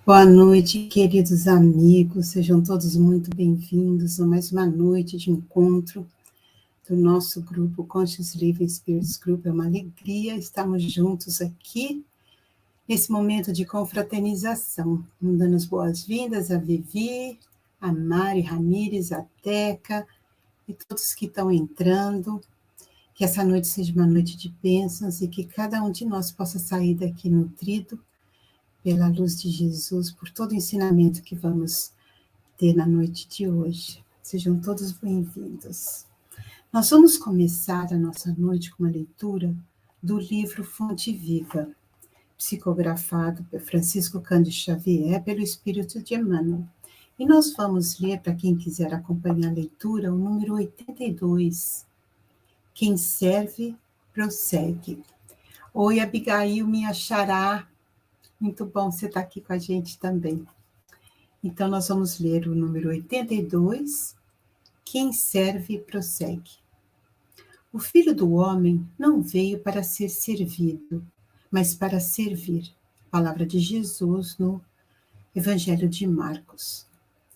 Boa noite, queridos amigos, sejam todos muito bem-vindos a mais uma noite de encontro do nosso grupo Conscious Living Spirits Group. É uma alegria estarmos juntos aqui nesse momento de confraternização, dando as boas-vindas a Vivi, a Mari Ramires, a Teca e todos que estão entrando. Que essa noite seja uma noite de bênçãos e que cada um de nós possa sair daqui nutrido pela luz de Jesus, por todo o ensinamento que vamos ter na noite de hoje. Sejam todos bem-vindos. Nós vamos começar a nossa noite com uma leitura do livro Fonte Viva, psicografado por Francisco Cândido Xavier, pelo Espírito de Emmanuel. E nós vamos ler, para quem quiser acompanhar a leitura, o número 82. Quem serve, prossegue. Oi, Abigail, minha xará. Muito bom você estar aqui com a gente também. Então, nós vamos ler o número 82, quem serve, prossegue. O Filho do Homem não veio para ser servido, mas para servir. Palavra de Jesus no Evangelho de Marcos.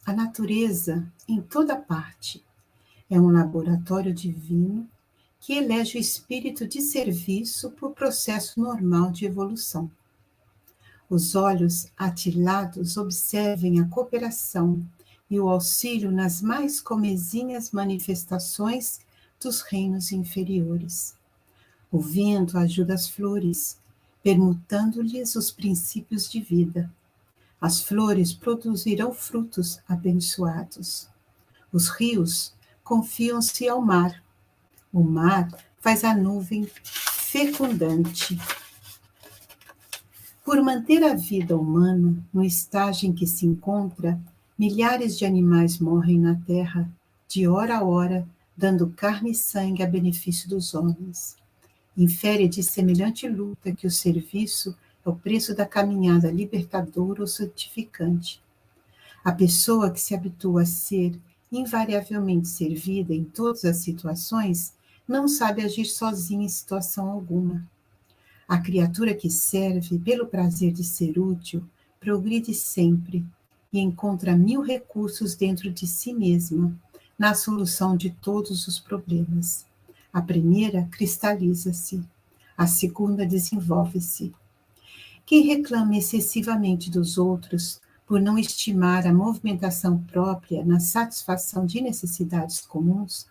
A natureza, em toda parte, é um laboratório divino que elege o espírito de serviço por processo normal de evolução. Os olhos atilados observem a cooperação e o auxílio nas mais comezinhas manifestações dos reinos inferiores. O vento ajuda as flores, permutando-lhes os princípios de vida. As flores produzirão frutos abençoados. Os rios confiam-se ao mar. O mar faz a nuvem fecundante. Por manter a vida humana no estágio em que se encontra, milhares de animais morrem na terra, de hora a hora, dando carne e sangue a benefício dos homens. Infere de semelhante luta que o serviço é o preço da caminhada libertadora ou santificante. A pessoa que se habitua a ser invariavelmente servida em todas as situações não sabe agir sozinha em situação alguma. A criatura que serve pelo prazer de ser útil progride sempre e encontra 1000 recursos dentro de si mesma na solução de todos os problemas. A primeira cristaliza-se, a segunda desenvolve-se. Quem reclama excessivamente dos outros por não estimar a movimentação própria na satisfação de necessidades comuns,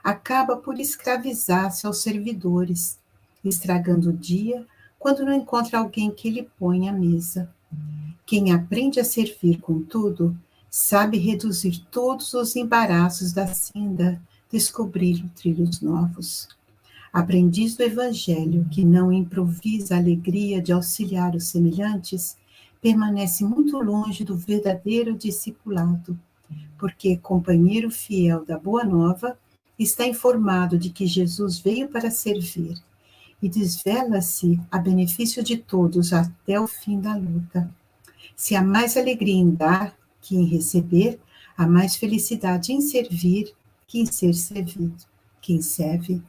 acaba por escravizar-se aos servidores, estragando o dia quando não encontra alguém que lhe ponha à mesa. Quem aprende a servir, contudo, sabe reduzir todos os embaraços da senda, descobrir trilhos novos. Aprendiz do Evangelho, que não improvisa a alegria de auxiliar os semelhantes, permanece muito longe do verdadeiro discipulado, porque companheiro fiel da Boa Nova está informado de que Jesus veio para servir e desvela-se a benefício de todos até o fim da luta. Se há mais alegria em dar que em receber, há mais felicidade em servir que em ser servido. Quem serve,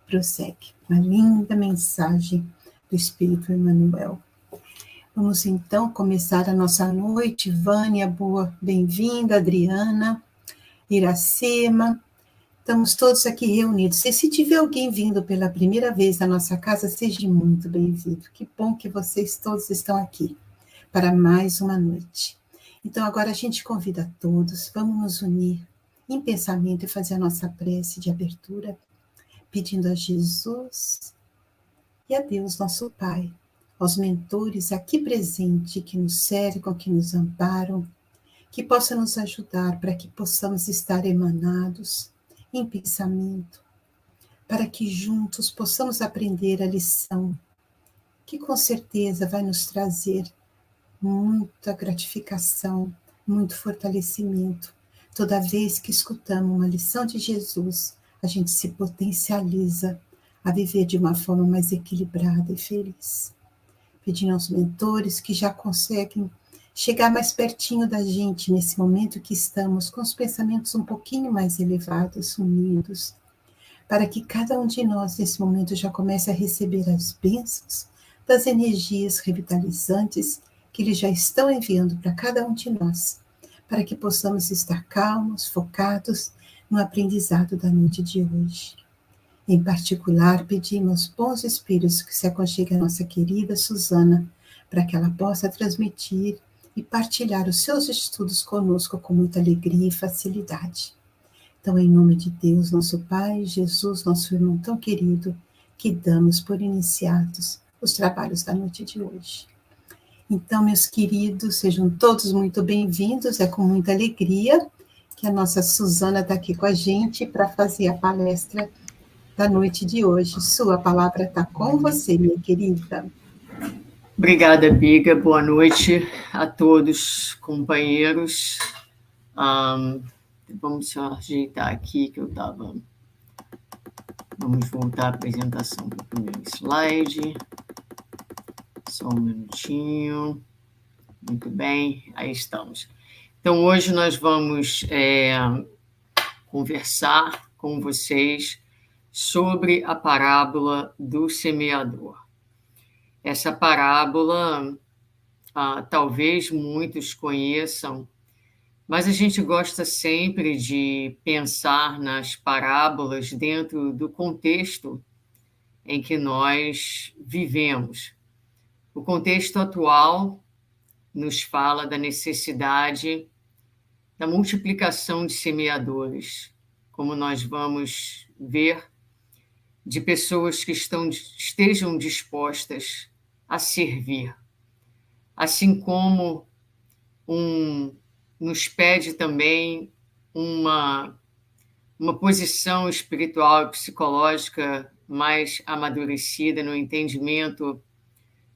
prossegue. Uma linda mensagem do Espírito Emmanuel. Vamos então começar a nossa noite. Vânia, boa, bem-vinda. Adriana, Iracema. Estamos todos aqui reunidos. E se tiver alguém vindo pela primeira vez na nossa casa, seja muito bem-vindo. Que bom que vocês todos estão aqui para mais uma noite. Então, agora a gente convida todos, vamos nos unir em pensamento e fazer a nossa prece de abertura, pedindo a Jesus e a Deus, nosso Pai, aos mentores aqui presentes que nos cercam, que nos amparam, que possa nos ajudar para que possamos estar emanados em pensamento, para que juntos possamos aprender a lição, que com certeza vai nos trazer muita gratificação, muito fortalecimento. Toda vez que escutamos uma lição de Jesus, a gente se potencializa a viver de uma forma mais equilibrada e feliz. Pedindo aos mentores que já conseguem chegar mais pertinho da gente nesse momento que estamos com os pensamentos um pouquinho mais elevados, unidos, para que cada um de nós nesse momento já comece a receber as bênçãos das energias revitalizantes que eles já estão enviando para cada um de nós, para que possamos estar calmos, focados no aprendizado da noite de hoje. Em particular, pedimos bons espíritos que se aconcheguem a nossa querida Susana, para que ela possa transmitir e partilhar os seus estudos conosco com muita alegria e facilidade. Então, em nome de Deus, nosso Pai, Jesus, nosso irmão tão querido, que damos por iniciados os trabalhos da noite de hoje. Então, meus queridos, sejam todos muito bem-vindos, é com muita alegria que a nossa Susana está aqui com a gente para fazer a palestra da noite de hoje. Sua palavra está com você, minha querida. Obrigada, Biga. Boa noite a todos, companheiros. Vamos só ajeitar aqui que eu estava... Vamos voltar à apresentação para o primeiro slide. Só um minutinho. Muito bem, aí estamos. Então, hoje nós vamos conversar com vocês sobre a parábola do semeador. Essa parábola, talvez muitos conheçam, mas a gente gosta sempre de pensar nas parábolas dentro do contexto em que nós vivemos. O contexto atual nos fala da necessidade da multiplicação de semeadores, como nós vamos ver, de pessoas que estejam dispostas a servir. Assim como nos pede também uma posição espiritual e psicológica mais amadurecida no entendimento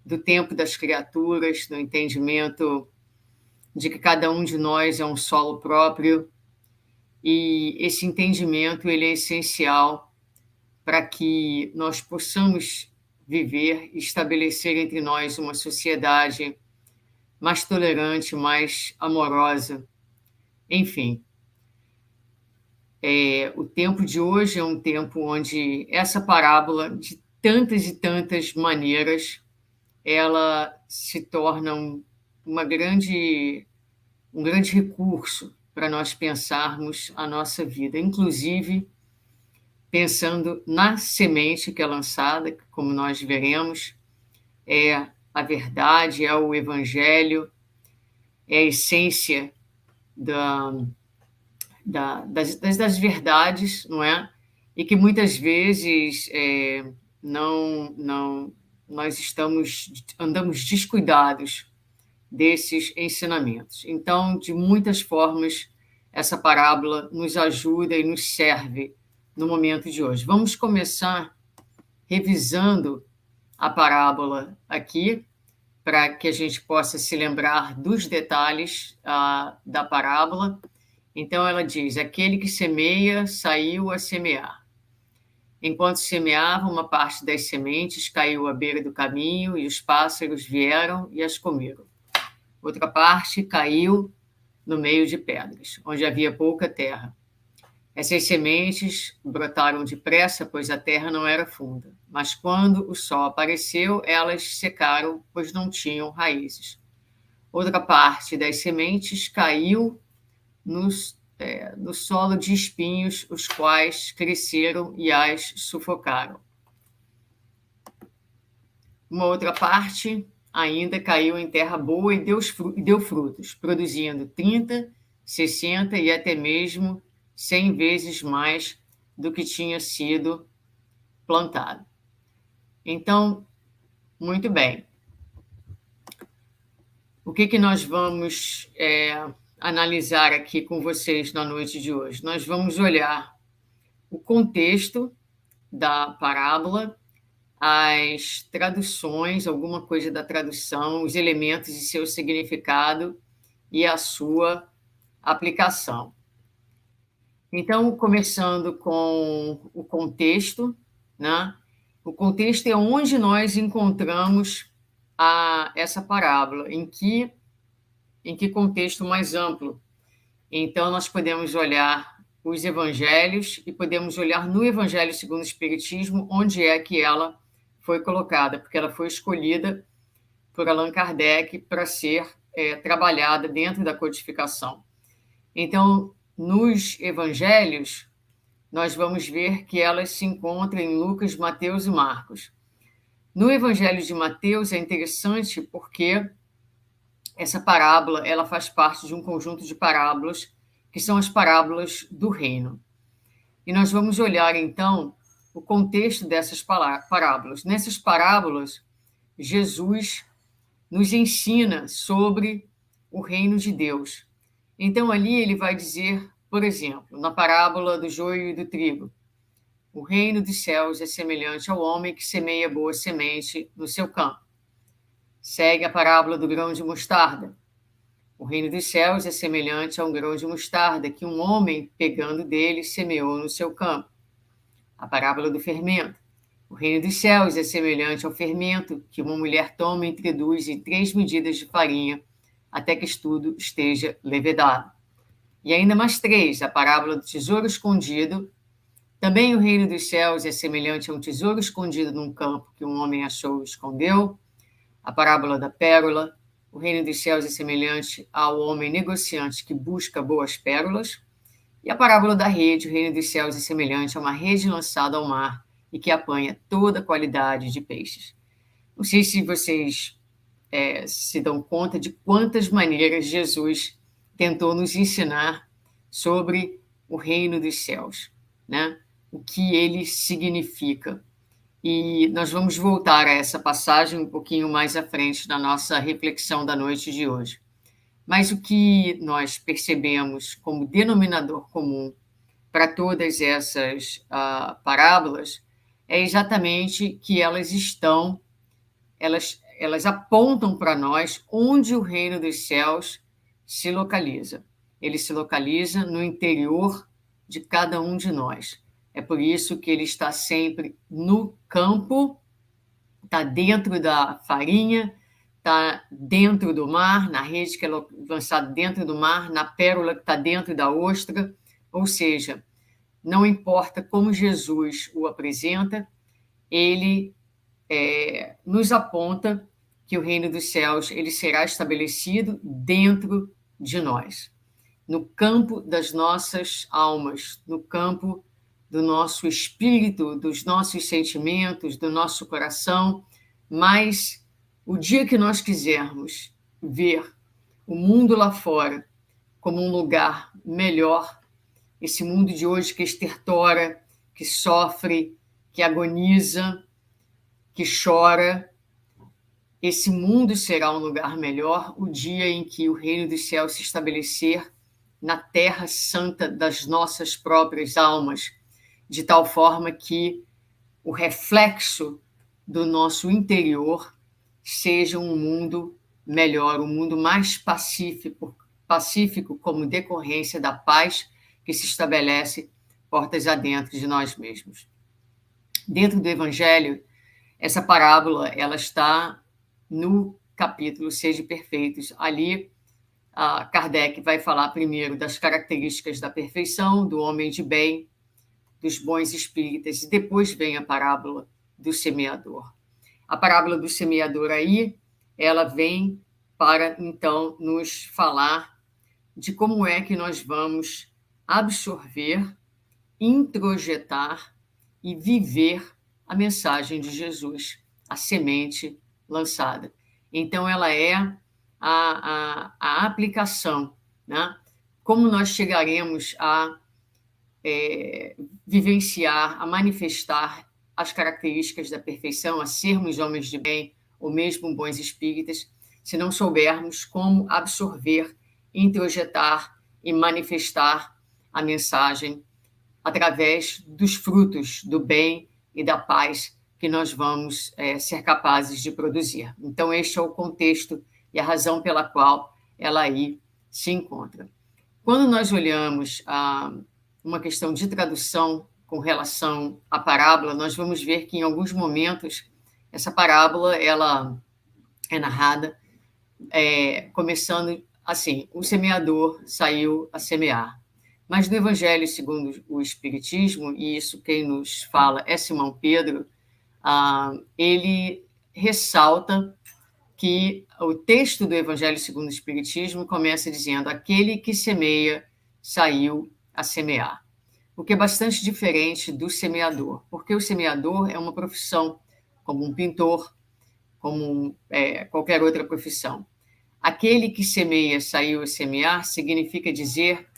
do tempo das criaturas, no entendimento de que cada um de nós é um solo próprio, e esse entendimento ele é essencial para que nós possamos viver e estabelecer entre nós uma sociedade mais tolerante, mais amorosa. Enfim, o tempo de hoje é um tempo onde essa parábola, de tantas e tantas maneiras, ela se torna um grande recurso para nós pensarmos a nossa vida, inclusive pensando na semente que é lançada, como nós veremos, é a verdade, é o evangelho, é a essência das verdades, não é? E que muitas vezes nós andamos descuidados desses ensinamentos. Então, de muitas formas, essa parábola nos ajuda e nos serve no momento de hoje. Vamos começar revisando a parábola aqui, para que a gente possa se lembrar dos detalhes da parábola. Então, ela diz: aquele que semeia saiu a semear. Enquanto semeava, uma parte das sementes caiu à beira do caminho, e os pássaros vieram e as comeram. Outra parte caiu no meio de pedras, onde havia pouca terra. Essas sementes brotaram depressa, pois a terra não era funda. Mas quando o sol apareceu, elas secaram, pois não tinham raízes. Outra parte das sementes caiu no solo de espinhos, os quais cresceram e as sufocaram. Uma outra parte ainda caiu em terra boa e deu frutos, produzindo 30, 60 e até mesmo 100 vezes mais do que tinha sido plantado. Então, muito bem. O que nós vamos analisar aqui com vocês na noite de hoje? Nós vamos olhar o contexto da parábola, as traduções, alguma coisa da tradução, os elementos e seu significado e a sua aplicação. Então, começando com o contexto, né? O contexto é onde nós encontramos essa parábola, em que contexto mais amplo. Então, nós podemos olhar os evangelhos e podemos olhar no Evangelho segundo o Espiritismo, onde é que ela foi colocada, porque ela foi escolhida por Allan Kardec para ser trabalhada dentro da codificação. Então, nos evangelhos, nós vamos ver que elas se encontram em Lucas, Mateus e Marcos. No Evangelho de Mateus é interessante porque essa parábola ela faz parte de um conjunto de parábolas que são as parábolas do reino. E nós vamos olhar, então, o contexto dessas parábolas. Nessas parábolas, Jesus nos ensina sobre o reino de Deus. Então, ali ele vai dizer, por exemplo, na parábola do joio e do trigo, o reino dos céus é semelhante ao homem que semeia boa semente no seu campo. Segue a parábola do grão de mostarda. O reino dos céus é semelhante a um grão de mostarda que um homem, pegando dele, semeou no seu campo. A parábola do fermento. O reino dos céus é semelhante ao fermento que uma mulher toma e introduz em 3 medidas de farinha até que tudo esteja levedado. E ainda mais 3, a parábola do tesouro escondido. Também o reino dos céus é semelhante a um tesouro escondido num campo que um homem achou e escondeu. A parábola da pérola. O reino dos céus é semelhante ao homem negociante que busca boas pérolas. E a parábola da rede. O reino dos céus é semelhante a uma rede lançada ao mar e que apanha toda a qualidade de peixes. Não sei se vocês se dão conta de quantas maneiras Jesus tentou nos ensinar sobre o reino dos céus, né? O que ele significa. E nós vamos voltar a essa passagem um pouquinho mais à frente na nossa reflexão da noite de hoje. Mas o que nós percebemos como denominador comum para todas essas parábolas é exatamente que elas apontam para nós onde o reino dos céus se localiza. Ele se localiza no interior de cada um de nós. É por isso que ele está sempre no campo, está dentro da farinha, está dentro do mar, na rede que é lançada dentro do mar, na pérola que está dentro da ostra. Ou seja, não importa como Jesus o apresenta, ele nos aponta que o reino dos céus ele será estabelecido dentro de nós, no campo das nossas almas, no campo do nosso espírito, dos nossos sentimentos, do nosso coração. Mas o dia que nós quisermos ver o mundo lá fora como um lugar melhor, esse mundo de hoje que estertora, que sofre, que agoniza, que chora, esse mundo será um lugar melhor o dia em que o reino dos céus se estabelecer na terra santa das nossas próprias almas, de tal forma que o reflexo do nosso interior seja um mundo melhor, um mundo mais pacífico como decorrência da paz que se estabelece portas adentro de nós mesmos. Dentro do Evangelho, essa parábola ela está no capítulo Sede Perfeitos. Ali, Kardec vai falar primeiro das características da perfeição, do homem de bem, dos bons espíritas, e depois vem a parábola do semeador. A parábola do semeador aí, ela vem para, então, nos falar de como é que nós vamos absorver, introjetar e viver a mensagem de Jesus, a semente lançada. Então, ela é a aplicação, né? Como nós chegaremos a vivenciar, a manifestar as características da perfeição, a sermos homens de bem ou mesmo bons espíritas, se não soubermos como absorver, introjetar e manifestar a mensagem através dos frutos do bem e da paz que nós vamos ser capazes de produzir. Então, este é o contexto e a razão pela qual ela aí se encontra. Quando nós olhamos uma questão de tradução com relação à parábola, nós vamos ver que, em alguns momentos, essa parábola ela é narrada começando assim: o semeador saiu a semear. Mas no Evangelho segundo o Espiritismo, e isso quem nos fala é Simão Pedro, ele ressalta que o texto do Evangelho segundo o Espiritismo começa dizendo: aquele que semeia saiu a semear. O que é bastante diferente do semeador, porque o semeador é uma profissão, como um pintor, como qualquer outra profissão. Aquele que semeia saiu a semear significa dizer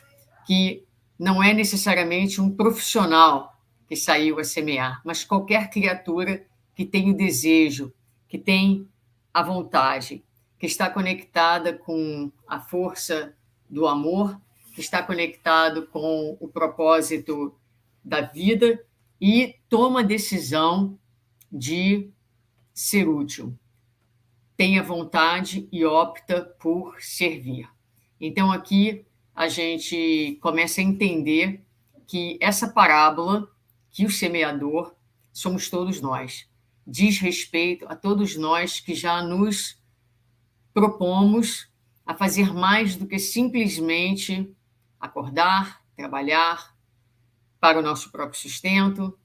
que não é necessariamente um profissional que saiu a semear, mas qualquer criatura que tem o desejo, que tem a vontade, que está conectada com a força do amor, que está conectado com o propósito da vida e toma a decisão de ser útil. Tem a vontade e opta por servir. Então, aqui a gente começa a entender que essa parábola, que o semeador somos todos nós, diz respeito a todos nós que já nos propomos a fazer mais do que simplesmente acordar, trabalhar para o nosso próprio sustento,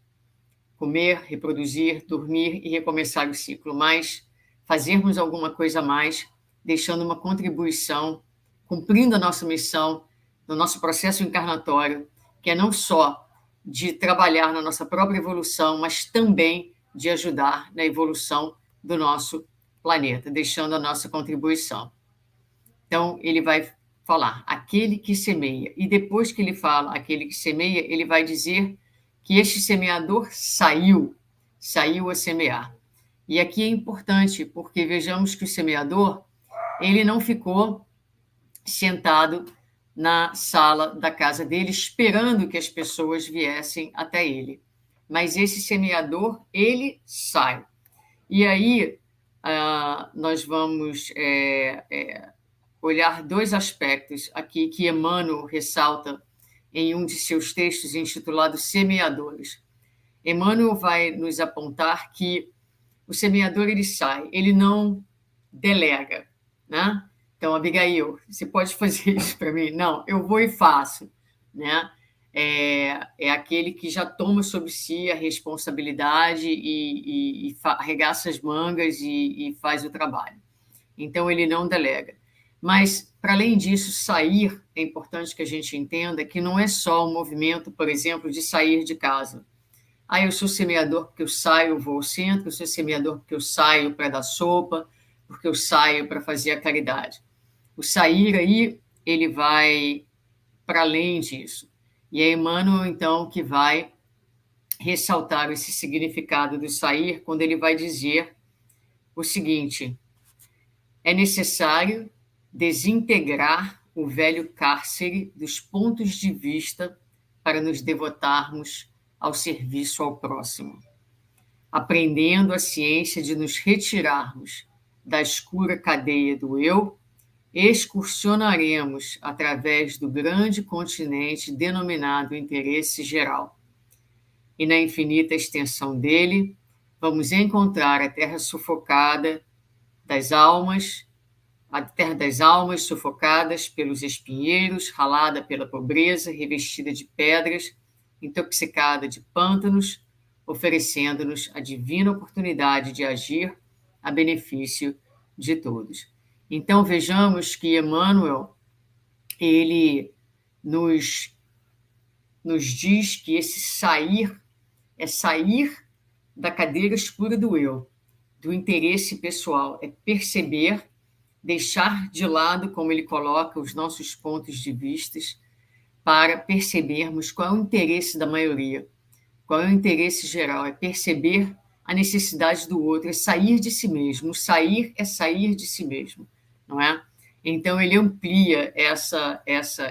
comer, reproduzir, dormir e recomeçar o ciclo, mas fazermos alguma coisa a mais, deixando uma contribuição, cumprindo a nossa missão no nosso processo encarnatório, que é não só de trabalhar na nossa própria evolução, mas também de ajudar na evolução do nosso planeta, deixando a nossa contribuição. Então, ele vai falar, aquele que semeia. E depois que ele fala aquele que semeia, ele vai dizer que este semeador saiu a semear. E aqui é importante, porque vejamos que o semeador, ele não ficou sentado na sala da casa dele, esperando que as pessoas viessem até ele. Mas esse semeador, ele sai. E aí, nós vamos olhar dois aspectos aqui que Emmanuel ressalta em um de seus textos intitulado Semeadores. Emmanuel vai nos apontar que o semeador ele sai, ele não delega, né? Então, Abigail, você pode fazer isso para mim? Não, eu vou e faço, né? É aquele que já toma sobre si a responsabilidade e arregaça as mangas e faz o trabalho. Então, ele não delega. Mas, para além disso, sair, é importante que a gente entenda que não é só um movimento, por exemplo, de sair de casa. Eu sou semeador porque eu saio, vou ao centro, eu sou semeador porque eu saio para dar sopa, porque eu saio para fazer a caridade. O sair aí, ele vai para além disso. E é Emmanuel, então, que vai ressaltar esse significado do sair, quando ele vai dizer o seguinte: é necessário desintegrar o velho cárcere dos pontos de vista para nos devotarmos ao serviço ao próximo. Aprendendo a ciência de nos retirarmos da escura cadeia do eu, excursionaremos através do grande continente denominado interesse geral. E na infinita extensão dele, vamos encontrar a terra sufocada das almas, a terra das almas sufocadas pelos espinheiros, ralada pela pobreza, revestida de pedras, intoxicada de pântanos, oferecendo-nos a divina oportunidade de agir a benefício de todos. Então, vejamos que Emmanuel, ele nos diz que esse sair é sair da cadeira escura do eu, do interesse pessoal, é perceber, deixar de lado, como ele coloca, os nossos pontos de vista, para percebermos qual é o interesse da maioria, qual é o interesse geral, é perceber a necessidade do outro, é sair de si mesmo. O sair é sair de si mesmo, não é? Então, ele amplia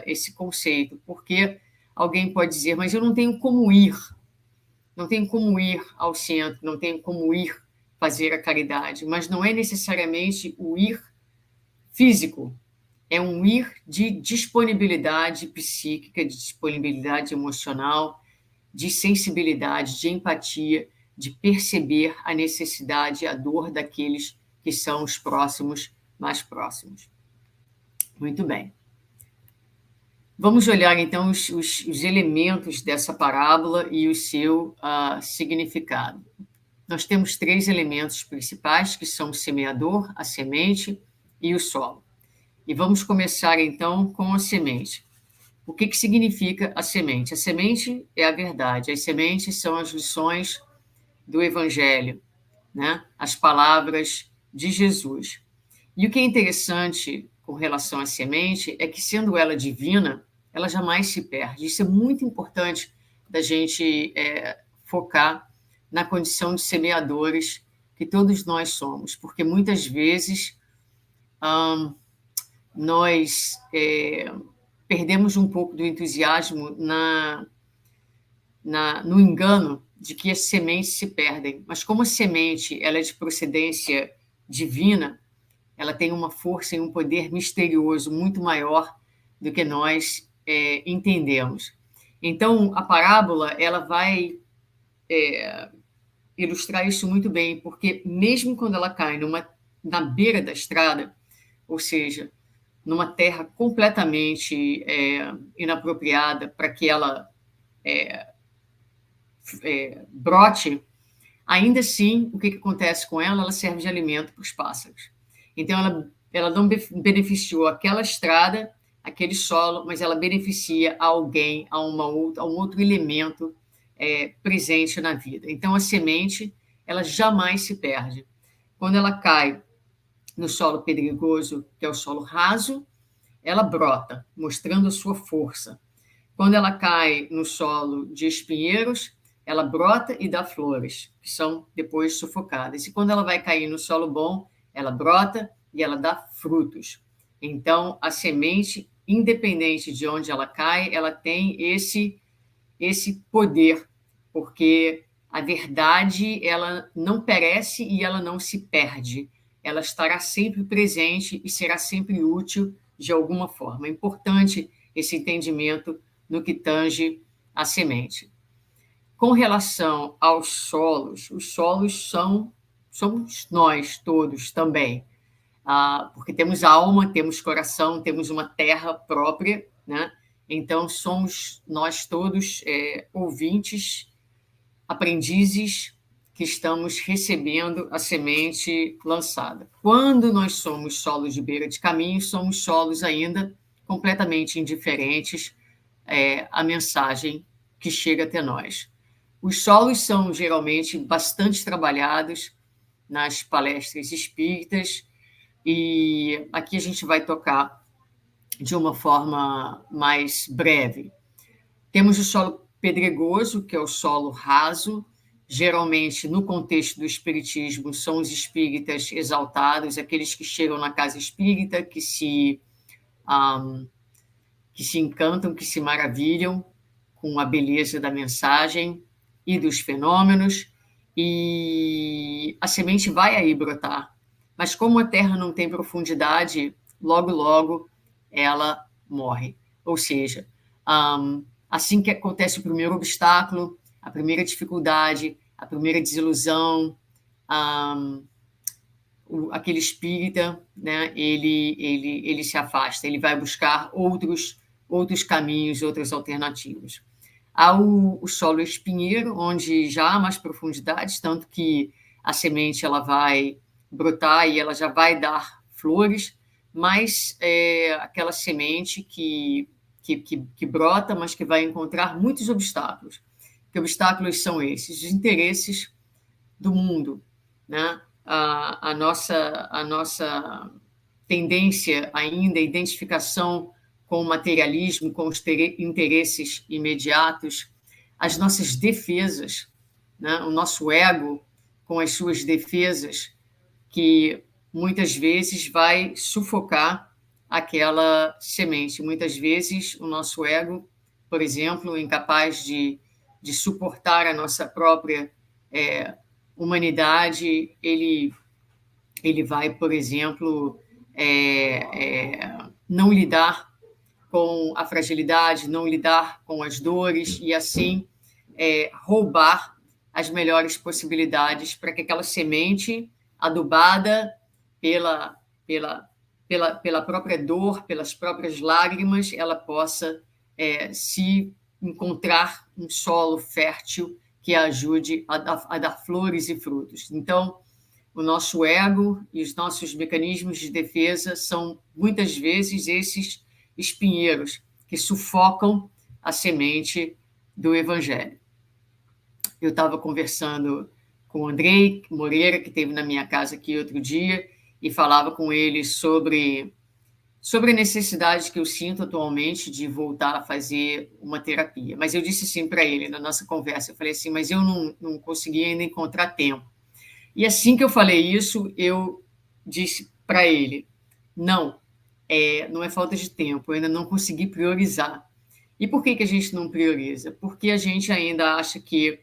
esse conceito, porque alguém pode dizer, mas eu não tenho como ir ao centro, não tenho como ir fazer a caridade, mas não é necessariamente o ir físico, é um ir de disponibilidade psíquica, de disponibilidade emocional, de sensibilidade, de empatia, de perceber a necessidade e a dor daqueles que são os próximos, mais próximos. Muito bem. Vamos olhar, então, os elementos dessa parábola e o seu significado. nós temos 3 elementos principais, que são o semeador, a semente e o solo. E vamos começar, então, com a semente. O que significa a semente? A semente é a verdade, as sementes são as lições do Evangelho, né? As palavras de Jesus. E o que é interessante com relação à semente é que, sendo ela divina, ela jamais se perde. Isso é muito importante da gente focar na condição de semeadores que todos nós somos, porque muitas vezes nós perdemos um pouco do entusiasmo no engano de que as sementes se perdem. Mas como a semente ela é de procedência divina, ela tem uma força e um poder misterioso muito maior do que nós entendemos. Então, a parábola ela vai ilustrar isso muito bem, porque mesmo quando ela cai na beira da estrada, ou seja, numa terra completamente inapropriada para que ela brote, ainda assim, o que acontece com ela? Ela serve de alimento para os pássaros. Então, ela não beneficiou aquela estrada, aquele solo, mas ela beneficia a alguém, a um outro elemento presente na vida. Então, a semente, ela jamais se perde. Quando ela cai no solo pedregoso, que é o solo raso, ela brota, mostrando a sua força. Quando ela cai no solo de espinheiros, ela brota e dá flores, que são depois sufocadas. E quando ela vai cair no solo bom, ela brota e ela dá frutos. Então, a semente, independente de onde ela cai, ela tem esse poder, porque a verdade ela não perece e ela não se perde. Ela estará sempre presente e será sempre útil de alguma forma. É importante esse entendimento no que tange a semente. Com relação aos solos, os solos somos nós todos também, porque temos alma, temos coração, temos uma terra própria, né? Então, somos nós todos ouvintes, aprendizes que estamos recebendo a semente lançada. Quando nós somos solos de beira de caminho, somos solos ainda completamente indiferentes à mensagem que chega até nós. Os solos são geralmente bastante trabalhados nas palestras espíritas, e aqui a gente vai tocar de uma forma mais breve. Temos o solo pedregoso, que é o solo raso. Geralmente, no contexto do espiritismo, são os espíritas exaltados, aqueles que chegam na casa espírita, que se encantam, que se maravilham com a beleza da mensagem e dos fenômenos, e a semente vai aí brotar. Mas como a terra não tem profundidade, logo, logo ela morre. Ou seja, assim que acontece o primeiro obstáculo, a primeira dificuldade, a primeira desilusão, aquele espírita, né, ele se afasta, ele vai buscar outros caminhos, outras alternativas. Há o solo espinheiro, onde já há mais profundidades, tanto que a semente ela vai brotar e ela já vai dar flores, mas aquela semente que brota, mas que vai encontrar muitos obstáculos. Que obstáculos são esses? Os interesses do mundo, né? A nossa tendência ainda, a identificação com o materialismo, com os interesses imediatos, as nossas defesas, né? O nosso ego com as suas defesas, que muitas vezes vai sufocar aquela semente. Muitas vezes o nosso ego, por exemplo, incapaz de suportar a nossa própria humanidade, ele vai, por exemplo, não lidar com a fragilidade, não lidar com as dores e, assim, roubar as melhores possibilidades para que aquela semente adubada pela própria dor, pelas próprias lágrimas, ela possa se encontrar um solo fértil que a ajude a dar flores e frutos. Então, o nosso ego e os nossos mecanismos de defesa são, muitas vezes, esses espinheiros que sufocam a semente do Evangelho. Eu estava conversando com o Andrei Moreira, que esteve na minha casa aqui outro dia, e falava com ele sobre a necessidade que eu sinto atualmente de voltar a fazer uma terapia. Mas eu disse assim para ele, na nossa conversa, eu falei assim, mas eu não consegui ainda encontrar tempo. E assim que eu falei isso, eu disse para ele, não é falta de tempo, eu ainda não consegui priorizar. E por que a gente não prioriza? Porque a gente ainda acha que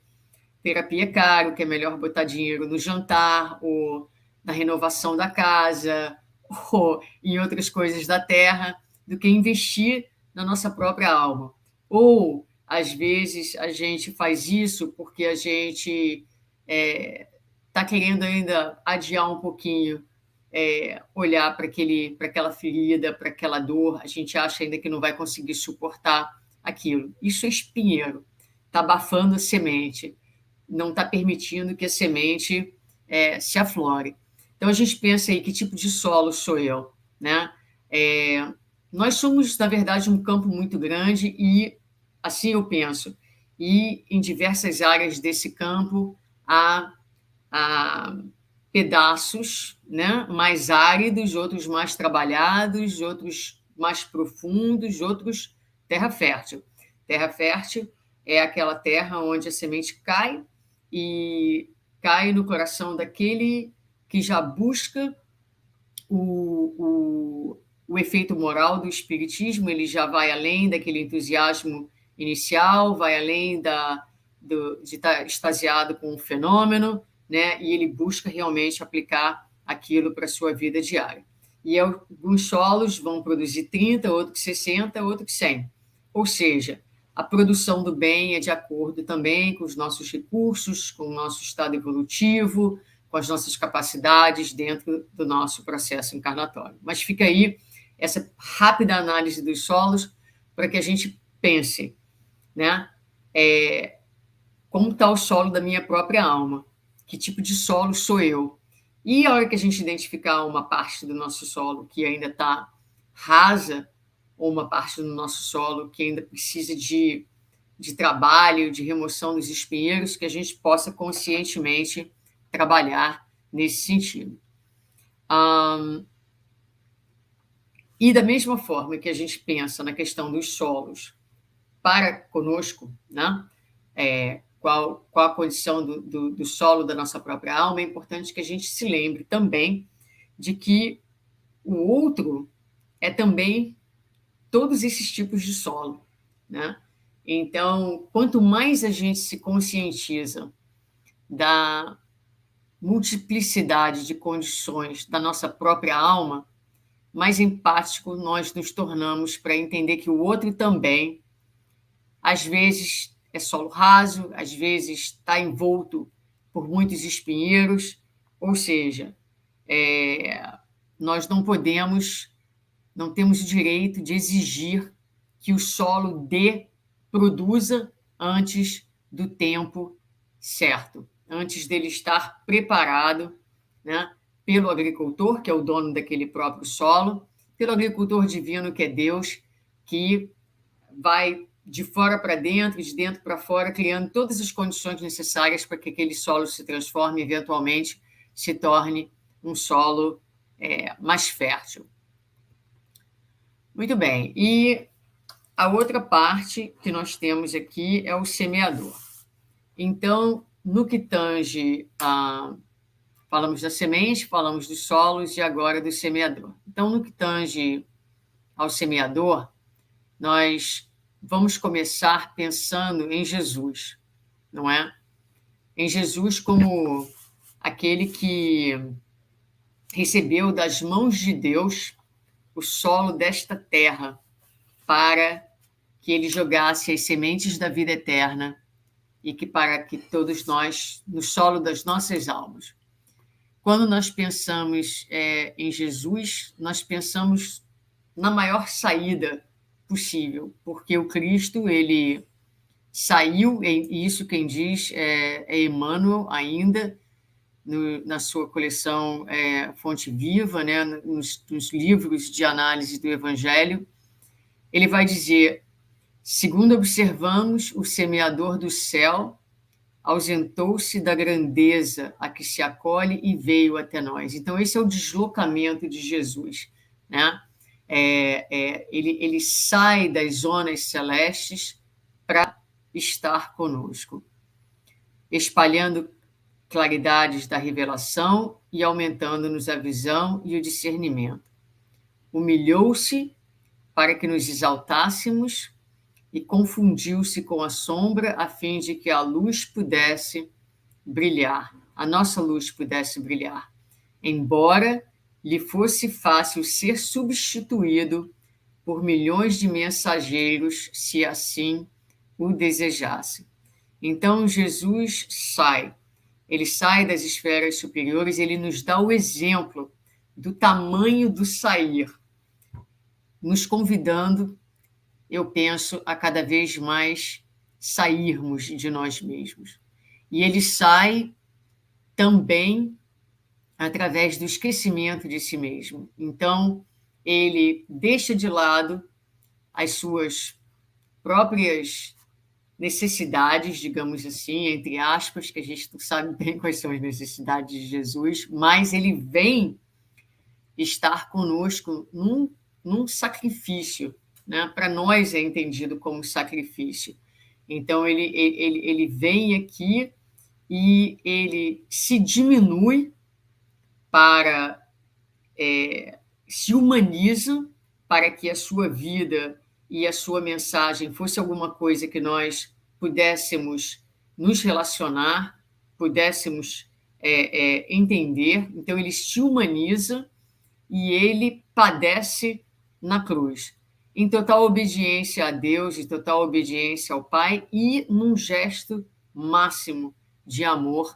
terapia é caro, que é melhor botar dinheiro no jantar, ou na renovação da casa, ou em outras coisas da terra, do que investir na nossa própria alma. Ou, às vezes, a gente faz isso porque a gente está querendo ainda adiar um pouquinho, olhar para aquela ferida, para aquela dor, a gente acha ainda que não vai conseguir suportar aquilo. Isso é espinheiro, está abafando a semente, não está permitindo que a semente se aflore. Então, a gente pensa aí, que tipo de solo sou eu? Né? Nós somos, na verdade, um campo muito grande e, assim eu penso, e em diversas áreas desse campo há pedaços, né, mais áridos, outros mais trabalhados, outros mais profundos, outros terra fértil. Terra fértil é aquela terra onde a semente cai e cai no coração daquele que já busca o efeito moral do espiritismo, ele já vai além daquele entusiasmo inicial, vai além de estar extasiado com o fenômeno, né? E ele busca realmente aplicar aquilo para a sua vida diária. E alguns solos vão produzir 30, outros 60, outros 100. Ou seja, a produção do bem é de acordo também com os nossos recursos, com o nosso estado evolutivo, com as nossas capacidades dentro do nosso processo encarnatório. Mas fica aí essa rápida análise dos solos para que a gente pense, né? Como está o solo da minha própria alma? Que tipo de solo sou eu? E a hora que a gente identificar uma parte do nosso solo que ainda está rasa, ou uma parte do nosso solo que ainda precisa de trabalho, de remoção dos espinheiros, que a gente possa conscientemente trabalhar nesse sentido. E da mesma forma que a gente pensa na questão dos solos para conosco, né? Qual a condição do solo da nossa própria alma, é importante que a gente se lembre também de que o outro é também todos esses tipos de solo, né? Então, quanto mais a gente se conscientiza da multiplicidade de condições da nossa própria alma, mais empático nós nos tornamos para entender que o outro também, às vezes, é solo raso, às vezes está envolto por muitos espinheiros, ou seja, nós não temos o direito de exigir que o solo produza antes do tempo certo, antes dele estar preparado, né, pelo agricultor, que é o dono daquele próprio solo, pelo agricultor divino, que é Deus, que vai de fora para dentro, de dentro para fora, criando todas as condições necessárias para que aquele solo se transforme, eventualmente se torne um solo mais fértil. Muito bem. E a outra parte que nós temos aqui é o semeador. Então, no que tange falamos da semente, falamos dos solos e agora do semeador. Então, no que tange ao semeador, nós vamos começar pensando em Jesus, não é? Em Jesus como aquele que recebeu das mãos de Deus o solo desta terra para que ele jogasse as sementes da vida eterna e que para que todos nós, no solo das nossas almas. Quando nós pensamos em Jesus, nós pensamos na maior saída possível, porque o Cristo, ele saiu, e isso quem diz é Emmanuel ainda, na sua coleção Fonte Viva, né, nos livros de análise do Evangelho, ele vai dizer: segundo observamos, o semeador do céu ausentou-se da grandeza a que se acolhe e veio até nós. Então, esse é o deslocamento de Jesus, né? Ele sai das zonas celestes para estar conosco, espalhando claridades da revelação e aumentando-nos a visão e o discernimento. Humilhou-se para que nos exaltássemos e confundiu-se com a sombra a fim de que a luz pudesse brilhar, a nossa luz pudesse brilhar, embora lhe fosse fácil ser substituído por milhões de mensageiros, se assim o desejasse. Então Jesus ele sai das esferas superiores, ele nos dá o exemplo do tamanho do sair, nos convidando, eu penso, a cada vez mais sairmos de nós mesmos. E ele sai também através do esquecimento de si mesmo. Então, ele deixa de lado as suas próprias necessidades, digamos assim, entre aspas, que a gente não sabe bem quais são as necessidades de Jesus, mas ele vem estar conosco num sacrifício, né? Para nós é entendido como sacrifício. Então, ele vem aqui e ele se diminui para se humaniza para que a sua vida e a sua mensagem fosse alguma coisa que nós pudéssemos nos relacionar, pudéssemos entender. Então, ele se humaniza e ele padece na cruz, em total obediência a Deus, em total obediência ao Pai e num gesto máximo de amor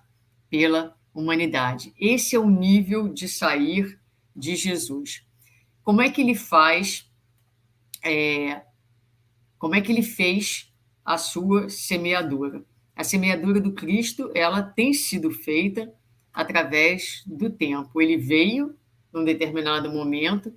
pela humanidade. Esse é o nível de sair de Jesus. Como é que ele faz? Como é que ele fez a sua semeadura? A semeadura do Cristo, ela tem sido feita através do tempo. Ele veio num determinado momento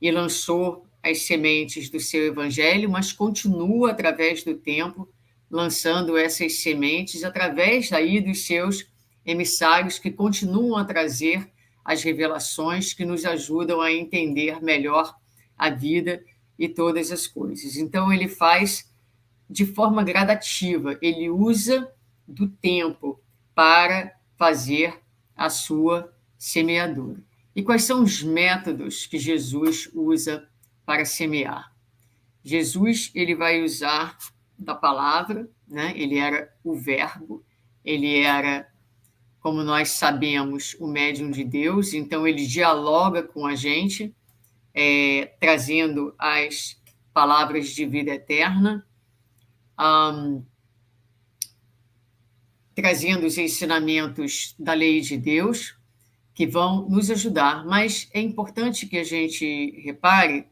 e lançou as sementes do seu evangelho, mas continua através do tempo lançando essas sementes através daí dos seus emissários que continuam a trazer as revelações que nos ajudam a entender melhor a vida e todas as coisas. Então, ele faz de forma gradativa, ele usa do tempo para fazer a sua semeadura. E quais são os métodos que Jesus usa para semear? Jesus, ele vai usar da palavra, né? Ele era o verbo, ele era, como nós sabemos, o médium de Deus, então ele dialoga com a gente, trazendo as palavras de vida eterna, trazendo os ensinamentos da lei de Deus, que vão nos ajudar. Mas é importante que a gente repare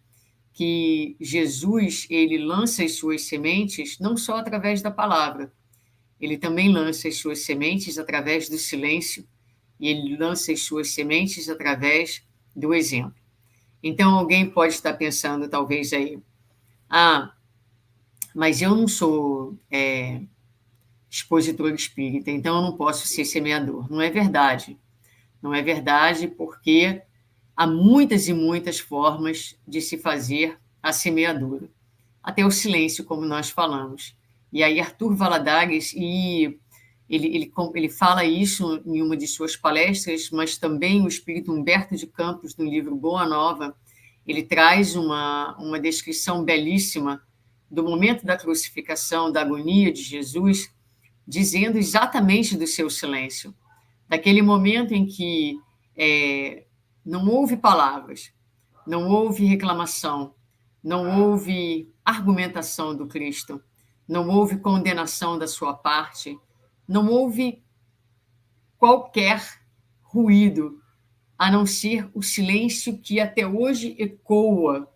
que Jesus, ele lança as suas sementes não só através da palavra, ele também lança as suas sementes através do silêncio, e ele lança as suas sementes através do exemplo. Então, alguém pode estar pensando, talvez, aí, mas eu não sou expositor espírita, então eu não posso ser semeador. Não é verdade. Não é verdade, porque há muitas e muitas formas de se fazer a semeadura. Até o silêncio, como nós falamos. E aí Arthur Valadares, ele fala isso em uma de suas palestras, mas também o espírito Humberto de Campos, no livro Boa Nova, ele traz uma descrição belíssima do momento da crucificação, da agonia de Jesus, dizendo exatamente do seu silêncio. Daquele momento em que não houve palavras, não houve reclamação, não houve argumentação do Cristo, não houve condenação da sua parte, não houve qualquer ruído, a não ser o silêncio que até hoje ecoa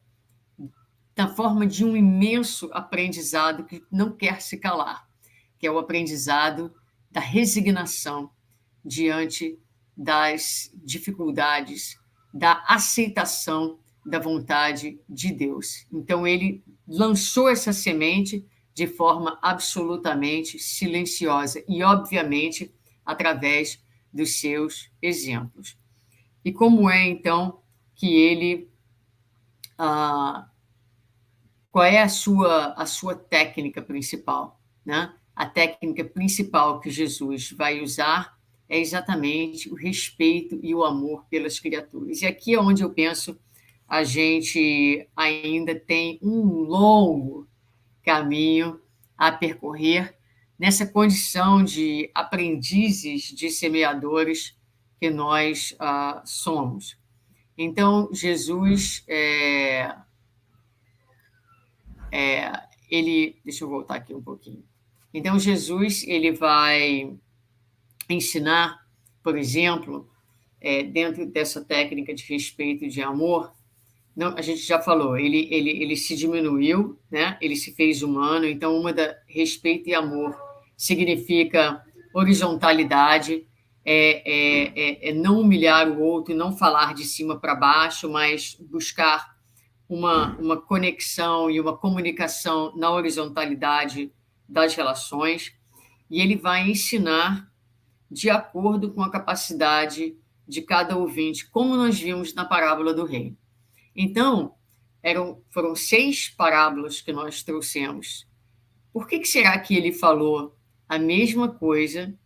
na forma de um imenso aprendizado que não quer se calar. que é o aprendizado da resignação diante das dificuldades, da aceitação da vontade de Deus. Então, ele lançou essa semente de forma absolutamente silenciosa e, obviamente, através dos seus exemplos. E como é, então, que ele... qual é a sua técnica principal, né? A técnica principal que Jesus vai usar é exatamente o respeito e o amor pelas criaturas. E aqui é onde eu penso a gente ainda tem um longo caminho a percorrer nessa condição de aprendizes, de semeadores que nós somos. Então, Jesus, deixa eu voltar aqui um pouquinho. Então, Jesus, ele vai ensinar, por exemplo, dentro dessa técnica de respeito e de amor, não, a gente já falou, ele se diminuiu, né? Ele se fez humano, então respeito e amor significa horizontalidade, não humilhar o outro, não falar de cima para baixo, mas buscar uma conexão e uma comunicação na horizontalidade das relações, e ele vai ensinar de acordo com a capacidade de cada ouvinte, como nós vimos na parábola do reino. Então, foram 6 parábolas que nós trouxemos. Por que será que ele falou a mesma coisa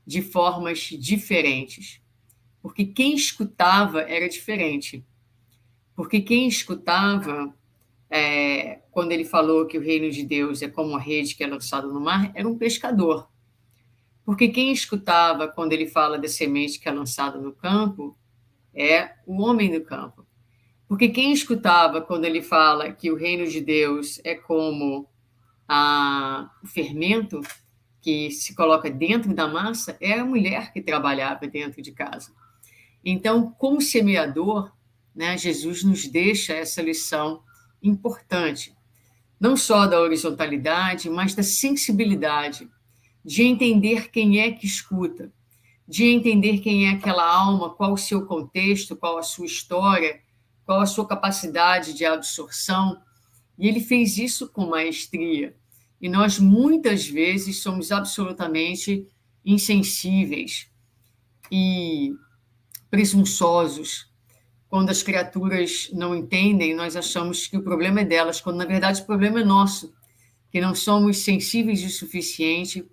de formas diferentes? Porque quem escutava era diferente. Porque quem escutava, quando ele falou que o reino de Deus é como a rede que é lançada no mar, era um pescador. Porque quem escutava quando ele fala da semente que é lançada no campo é o homem do campo. Porque quem escutava quando ele fala que o reino de Deus é como o fermento que se coloca dentro da massa é a mulher que trabalhava dentro de casa. Então, como semeador, né, Jesus nos deixa essa lição importante, não só da horizontalidade, mas da sensibilidade, de entender quem é que escuta, de entender quem é aquela alma, qual o seu contexto, qual a sua história, qual a sua capacidade de absorção. E ele fez isso com maestria. E nós, muitas vezes, somos absolutamente insensíveis e presunçosos. Quando as criaturas não entendem, nós achamos que o problema é delas, quando, na verdade, o problema é nosso, que não somos sensíveis o suficiente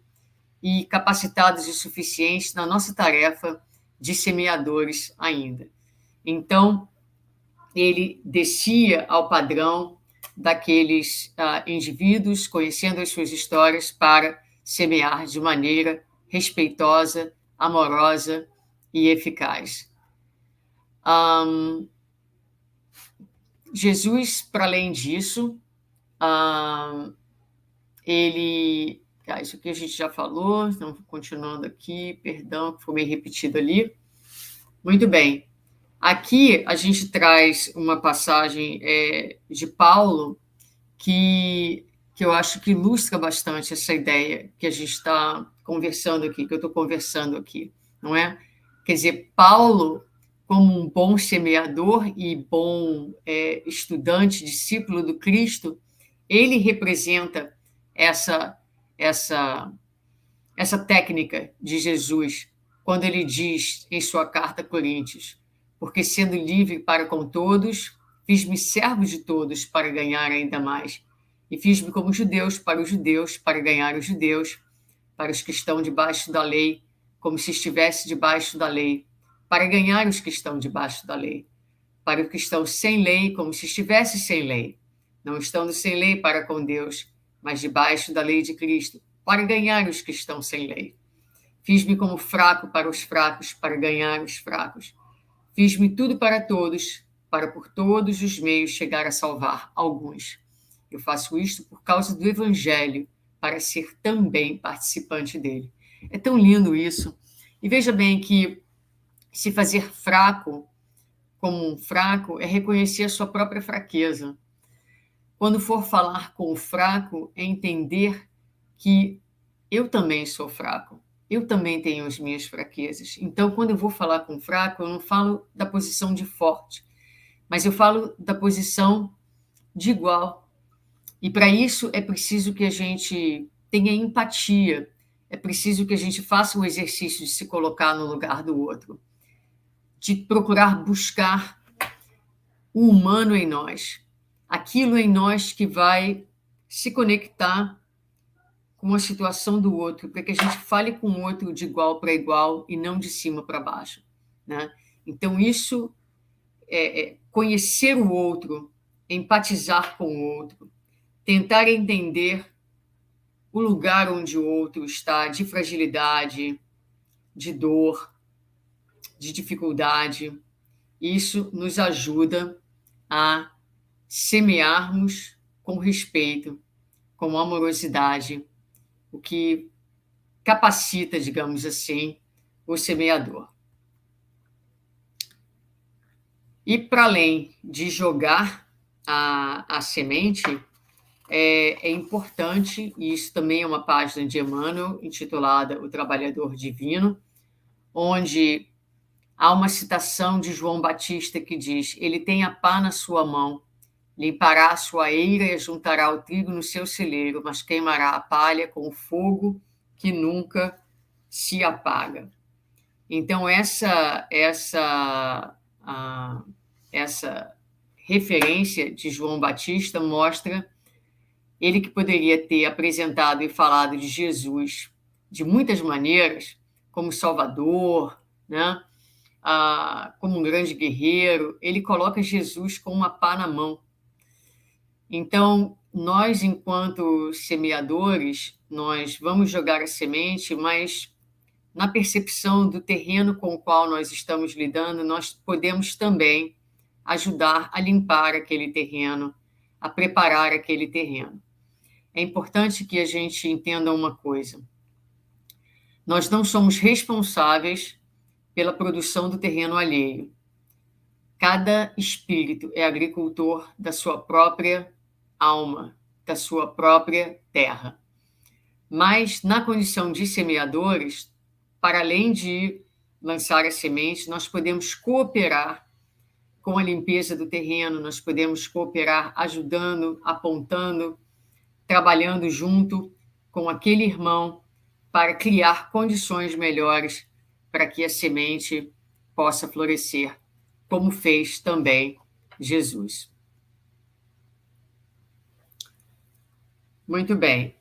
e capacitados o suficiente na nossa tarefa de semeadores ainda. Então, ele descia ao padrão daqueles indivíduos, conhecendo as suas histórias, para semear de maneira respeitosa, amorosa e eficaz. Jesus, para além disso, ele... isso aqui a gente já falou, então, continuando aqui, perdão, foi meio repetido ali. Muito bem. Aqui a gente traz uma passagem de Paulo que eu acho que ilustra bastante essa ideia que a gente está conversando aqui, que eu estou conversando aqui, não é? Quer dizer, Paulo, como um bom semeador e bom estudante, discípulo do Cristo, ele representa essa técnica de Jesus, quando ele diz em sua carta a Coríntios: porque sendo livre para com todos, fiz-me servo de todos para ganhar ainda mais. E fiz-me como judeus, para ganhar os judeus, para os que estão debaixo da lei, como se estivesse debaixo da lei, para ganhar os que estão debaixo da lei, para os que estão sem lei, como se estivesse sem lei, não estando sem lei para com Deus, mas debaixo da lei de Cristo, para ganhar os que estão sem lei. Fiz-me como fraco para os fracos, para ganhar os fracos. Fiz-me tudo para todos, para por todos os meios chegar a salvar alguns. Eu faço isto por causa do Evangelho, para ser também participante dele. É tão lindo isso. E veja bem que se fazer fraco como um fraco é reconhecer a sua própria fraqueza. Quando for falar com o fraco, é entender que eu também sou fraco. Eu também tenho as minhas fraquezas. Então, quando eu vou falar com fraco, eu não falo da posição de forte, mas eu falo da posição de igual. E para isso é preciso que a gente tenha empatia, é preciso que a gente faça o exercício de se colocar no lugar do outro, de procurar buscar o humano em nós, aquilo em nós que vai se conectar com a situação do outro, para que a gente fale com o outro de igual para igual e não de cima para baixo, né? Então, isso é conhecer o outro, empatizar com o outro, tentar entender o lugar onde o outro está, de fragilidade, de dor, de dificuldade. Isso nos ajuda a semearmos com respeito, com amorosidade, o que capacita, digamos assim, o semeador. E para além de jogar a semente, é importante, e isso também é uma página de Emmanuel, intitulada O Trabalhador Divino, onde há uma citação de João Batista que diz: ele tem a pá na sua mão, limpará a sua eira e juntará o trigo no seu celeiro, mas queimará a palha com o fogo que nunca se apaga. Então, essa referência de João Batista mostra ele que poderia ter apresentado e falado de Jesus de muitas maneiras, como Salvador, né? Como um grande guerreiro, ele coloca Jesus com uma pá na mão. Então, nós, enquanto semeadores, nós vamos jogar a semente, mas na percepção do terreno com o qual nós estamos lidando, nós podemos também ajudar a limpar aquele terreno, a preparar aquele terreno. É importante que a gente entenda uma coisa: nós não somos responsáveis pela produção do terreno alheio. Cada espírito é agricultor da sua própria alma, da sua própria terra. Mas, na condição de semeadores, para além de lançar a semente, nós podemos cooperar com a limpeza do terreno, nós podemos cooperar ajudando, apontando, trabalhando junto com aquele irmão para criar condições melhores para que a semente possa florescer, como fez também Jesus. Muito bem.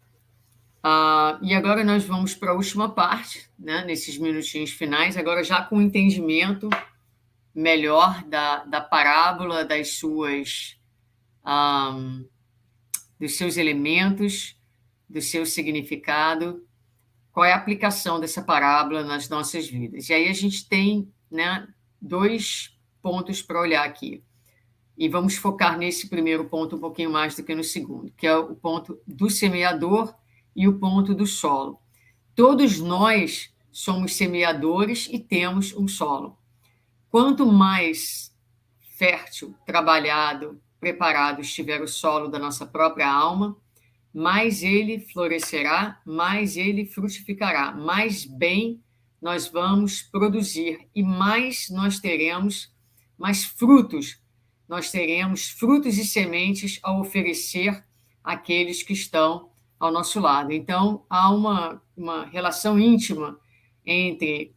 E agora nós vamos para a última parte, né, nesses minutinhos finais, agora já com o entendimento melhor da parábola, dos seus elementos, do seu significado, qual é a aplicação dessa parábola nas nossas vidas. E aí a gente tem, né, 2 pontos para olhar aqui. E vamos focar nesse primeiro ponto um pouquinho mais do que no segundo, que é o ponto do semeador e o ponto do solo. Todos nós somos semeadores e temos um solo. Quanto mais fértil, trabalhado, preparado estiver o solo da nossa própria alma, mais ele florescerá, mais ele frutificará, mais bem nós vamos produzir e mais nós teremos, mais frutos, nós teremos frutos e sementes a oferecer àqueles que estão ao nosso lado. Então, há uma relação íntima entre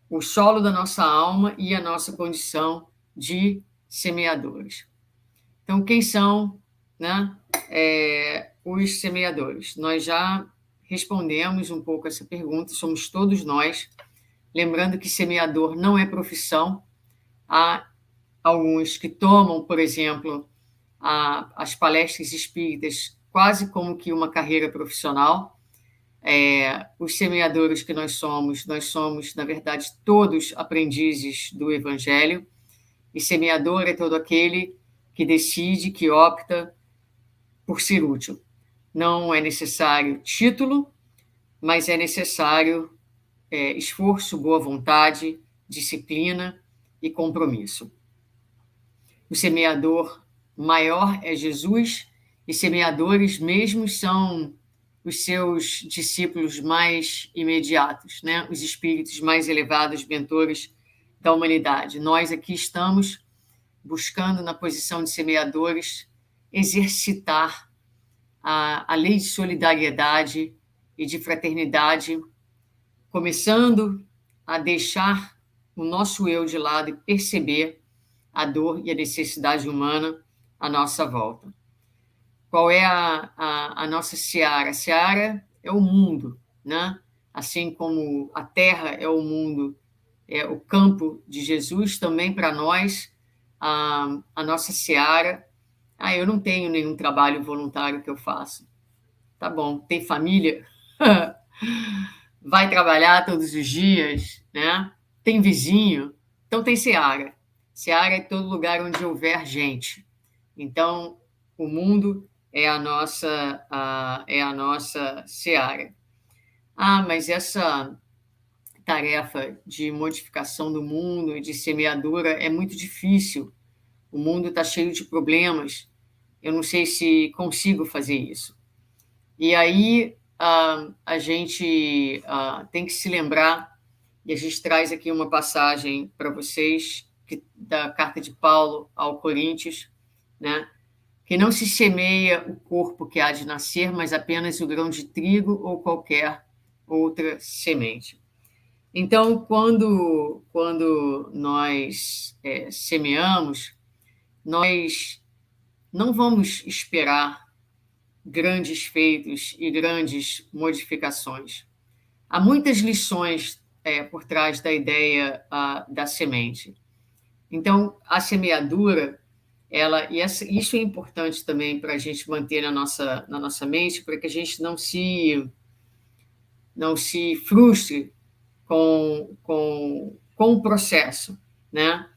o solo da nossa alma e a nossa condição de semeadores. Então, quem são, né, os semeadores? Nós já respondemos um pouco essa pergunta, somos todos nós. Lembrando que semeador não é profissão. Há alguns que tomam, por exemplo, as palestras espíritas quase como que uma carreira profissional. Os semeadores que nós somos, na verdade, todos aprendizes do Evangelho, e semeador é todo aquele que decide, que opta por ser útil. Não é necessário título, mas é necessário esforço, boa vontade, disciplina e compromisso. O semeador maior é Jesus, e semeadores mesmo são os seus discípulos mais imediatos, né? Os espíritos mais elevados, mentores da humanidade. Nós aqui estamos buscando, na posição de semeadores, exercitar a lei de solidariedade e de fraternidade, começando a deixar o nosso eu de lado e perceber a dor e a necessidade humana à nossa volta. Qual é a nossa seara? A seara é o mundo, né? Assim como a terra é o mundo, é o campo de Jesus, também para nós, a nossa seara. Eu não tenho nenhum trabalho voluntário que eu faço. Tá bom, tem família? Vai trabalhar todos os dias, né? Tem vizinho? Então tem seara. Seara é todo lugar onde houver gente. Então, o mundo é a nossa seara. Mas essa tarefa de modificação do mundo e de semeadura é muito difícil. O mundo está cheio de problemas. Eu não sei se consigo fazer isso. E aí a gente tem que se lembrar, e a gente traz aqui uma passagem para vocês da carta de Paulo ao Coríntios, né? Que não se semeia o corpo que há de nascer, mas apenas o grão de trigo ou qualquer outra semente. Então, quando nós semeamos, nós não vamos esperar grandes feitos e grandes modificações. Há muitas lições por trás da ideia da semente. Então, a semeadura, isso é importante também para a gente manter na nossa mente, para que a gente não se frustre com o processo, né?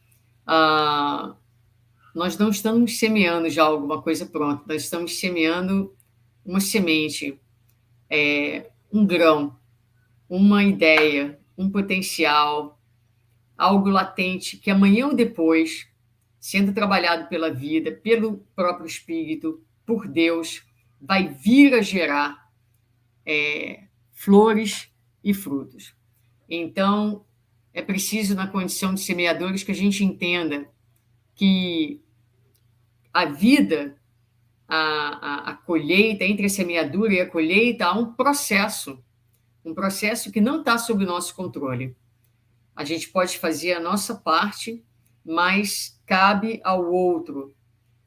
Nós não estamos semeando já alguma coisa pronta, nós estamos semeando uma semente, um grão, uma ideia, um potencial, algo latente que amanhã ou depois, sendo trabalhado pela vida, pelo próprio Espírito, por Deus, vai vir a gerar flores e frutos. Então, é preciso, na condição de semeadores, que a gente entenda que a vida, a colheita, entre a semeadura e a colheita, há um processo que não está sob o nosso controle. A gente pode fazer a nossa parte, mas cabe ao outro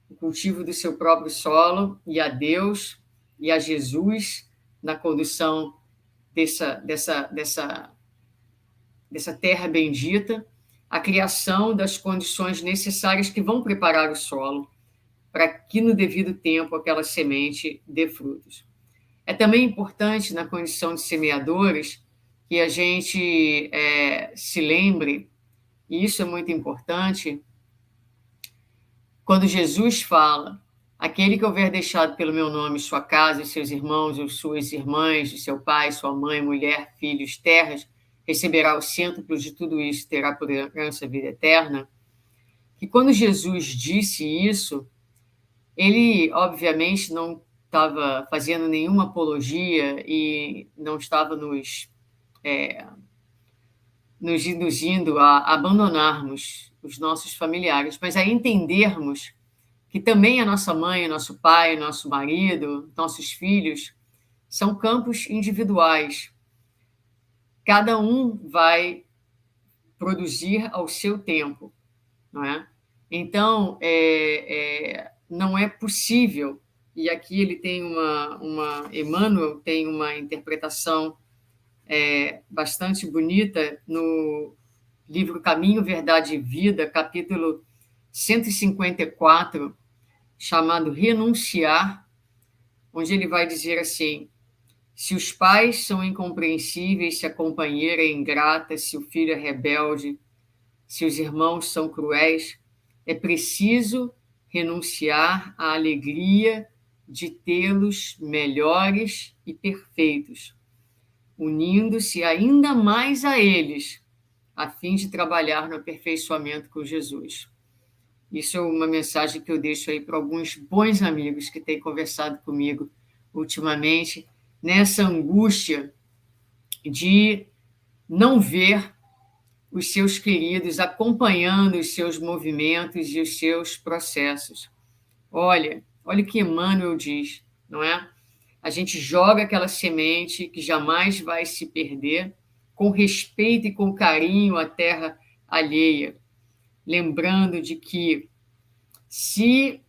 o cultivo do seu próprio solo, e a Deus e a Jesus na condução dessa terra bendita, a criação das condições necessárias que vão preparar o solo para que, no devido tempo, aquela semente dê frutos. É também importante, na condição de semeadores, que a gente se lembre, e isso é muito importante, quando Jesus fala: aquele que houver deixado pelo meu nome sua casa, seus irmãos ou suas irmãs, seu pai, sua mãe, mulher, filhos, terras, receberá o cêntuplo de tudo isso, terá por herança a vida eterna. Que quando Jesus disse isso, ele, obviamente, não estava fazendo nenhuma apologia e não estava nos induzindo a abandonarmos os nossos familiares, mas a entendermos que também a nossa mãe, nosso pai, nosso marido, nossos filhos são campos individuais. Cada um vai produzir ao seu tempo, não é? Então, não é possível, e aqui ele tem Emmanuel tem uma interpretação bastante bonita no livro Caminho, Verdade e Vida, capítulo 154, chamado Renunciar, onde ele vai dizer assim: se os pais são incompreensíveis, se a companheira é ingrata, se o filho é rebelde, se os irmãos são cruéis, é preciso renunciar à alegria de tê-los melhores e perfeitos, unindo-se ainda mais a eles, a fim de trabalhar no aperfeiçoamento com Jesus. Isso é uma mensagem que eu deixo aí para alguns bons amigos que têm conversado comigo ultimamente nessa angústia de não ver os seus queridos acompanhando os seus movimentos e os seus processos. Olha o que Emmanuel diz, não é? A gente joga aquela semente que jamais vai se perder, com respeito e com carinho à terra alheia, lembrando de que se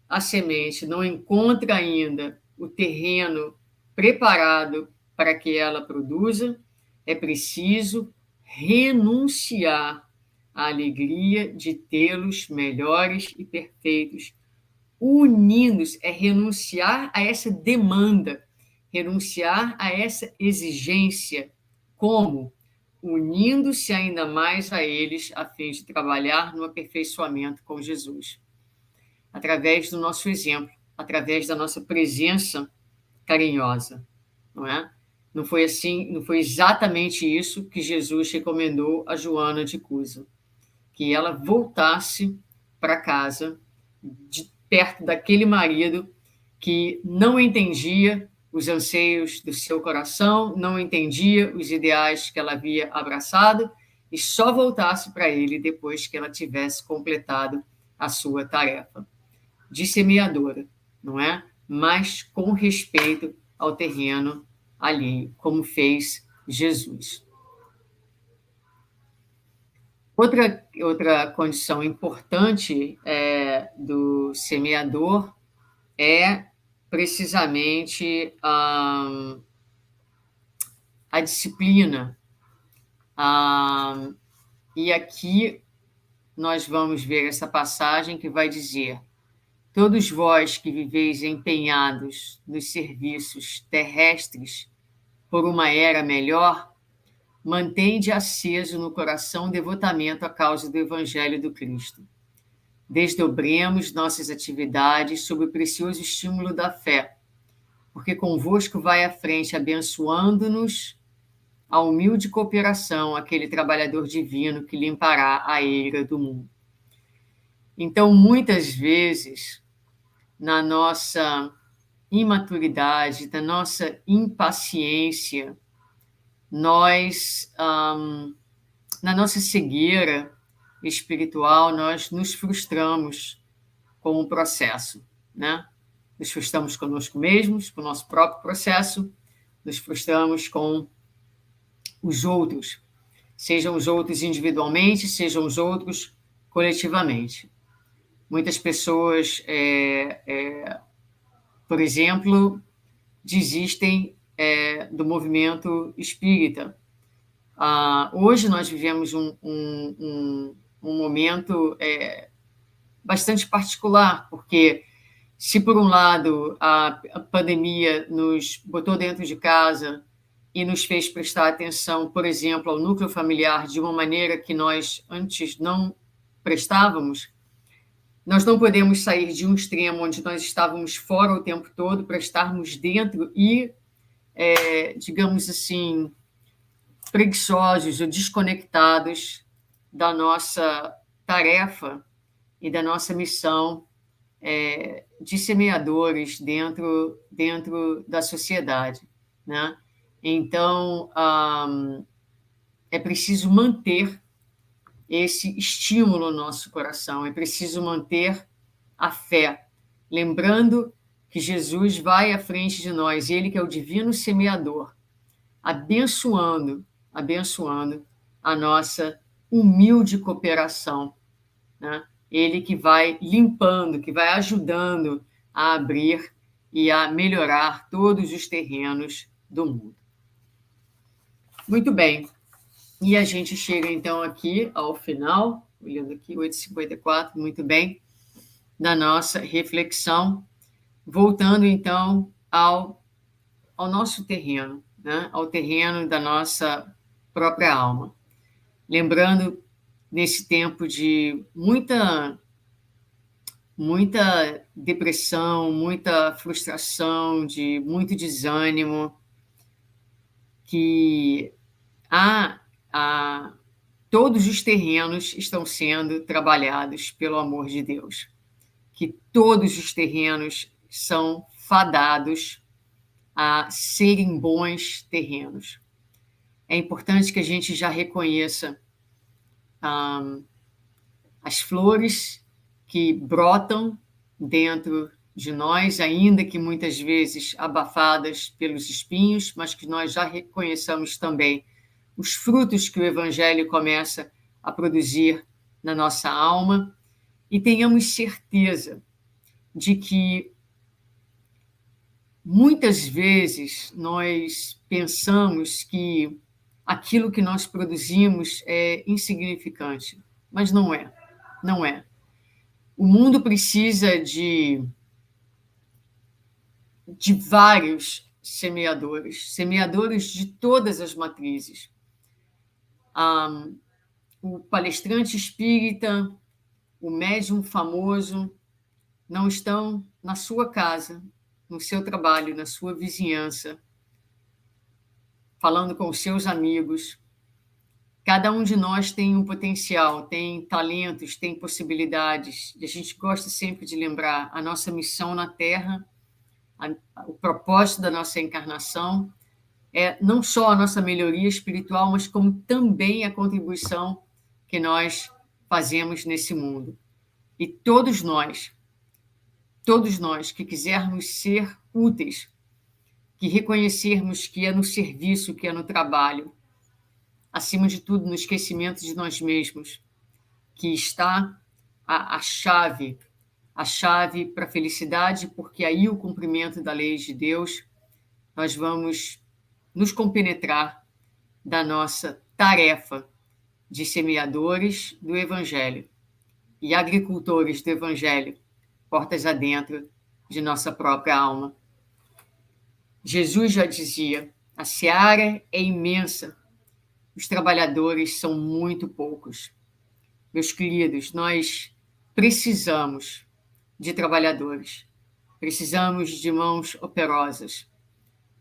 a semente não encontra ainda o terreno preparado para que ela produza, é preciso renunciar à alegria de tê-los melhores e perfeitos. Unindo-se é renunciar a essa demanda, renunciar a essa exigência. Como? Unindo-se ainda mais a eles, a fim de trabalhar no aperfeiçoamento com Jesus. Através do nosso exemplo, através da nossa presença carinhosa, não é? Não foi assim, não foi exatamente isso que Jesus recomendou a Joana de Cusa, que ela voltasse para casa perto daquele marido que não entendia os anseios do seu coração, não entendia os ideais que ela havia abraçado e só voltasse para ele depois que ela tivesse completado a sua tarefa de semeadora, não é? Mas com respeito ao terreno alheio, como fez Jesus. Outra condição importante do semeador é precisamente a disciplina. E aqui nós vamos ver essa passagem que vai dizer: todos vós que viveis empenhados nos serviços terrestres por uma era melhor, mantende aceso no coração devotamento à causa do Evangelho do Cristo. Desdobremos nossas atividades sob o precioso estímulo da fé, porque convosco vai à frente, abençoando-nos a humilde cooperação, aquele trabalhador divino que limpará a eira do mundo. Então, muitas vezes, na nossa imaturidade, na nossa impaciência, nós, na nossa cegueira espiritual, nós nos frustramos com o processo, né? Nos frustramos conosco mesmos, com o nosso próprio processo, nos frustramos com os outros, sejam os outros individualmente, sejam os outros coletivamente. Muitas pessoas, por exemplo, desistem do movimento espírita. Hoje nós vivemos um momento bastante particular, porque se, por um lado, a pandemia nos botou dentro de casa e nos fez prestar atenção, por exemplo, ao núcleo familiar de uma maneira que nós antes não prestávamos, nós não podemos sair de um extremo onde nós estávamos fora o tempo todo para estarmos dentro e, digamos assim, preguiçosos ou desconectados da nossa tarefa e da nossa missão de semeadores dentro da sociedade, né? Então, é preciso manter esse estímulo no nosso coração, é preciso manter a fé, lembrando que Jesus vai à frente de nós, ele que é o divino semeador, abençoando a nossa humilde cooperação, né? Ele que vai limpando, que vai ajudando a abrir e a melhorar todos os terrenos do mundo. Muito bem. E a gente chega, então, aqui ao final, olhando aqui, 8h54, muito bem, da nossa reflexão, voltando, então, ao nosso terreno, né? Ao terreno da nossa própria alma. Lembrando, nesse tempo de muita depressão, muita frustração, de muito desânimo, que todos os terrenos estão sendo trabalhados pelo amor de Deus, que todos os terrenos são fadados a serem bons terrenos. É importante que a gente já reconheça as flores que brotam dentro de nós, ainda que muitas vezes abafadas pelos espinhos, mas que nós já reconheçamos também os frutos que o Evangelho começa a produzir na nossa alma, e tenhamos certeza de que muitas vezes nós pensamos que aquilo que nós produzimos é insignificante, mas não é. Não é. O mundo precisa de vários semeadores de todas as matrizes. O palestrante espírita, o médium famoso, não estão na sua casa, no seu trabalho, na sua vizinhança, falando com os seus amigos. Cada um de nós tem um potencial, tem talentos, tem possibilidades. E a gente gosta sempre de lembrar a nossa missão na Terra, o propósito da nossa encarnação é não só a nossa melhoria espiritual, mas como também a contribuição que nós fazemos nesse mundo. E todos nós que quisermos ser úteis, que reconhecermos que é no serviço, que é no trabalho, acima de tudo, no esquecimento de nós mesmos, que está a chave para a felicidade, porque aí o cumprimento da lei de Deus, nós vamos nos compenetrar da nossa tarefa de semeadores do Evangelho e agricultores do Evangelho, portas adentro de nossa própria alma. Jesus já dizia: a seara é imensa, os trabalhadores são muito poucos. Meus queridos, nós precisamos de trabalhadores, precisamos de mãos operosas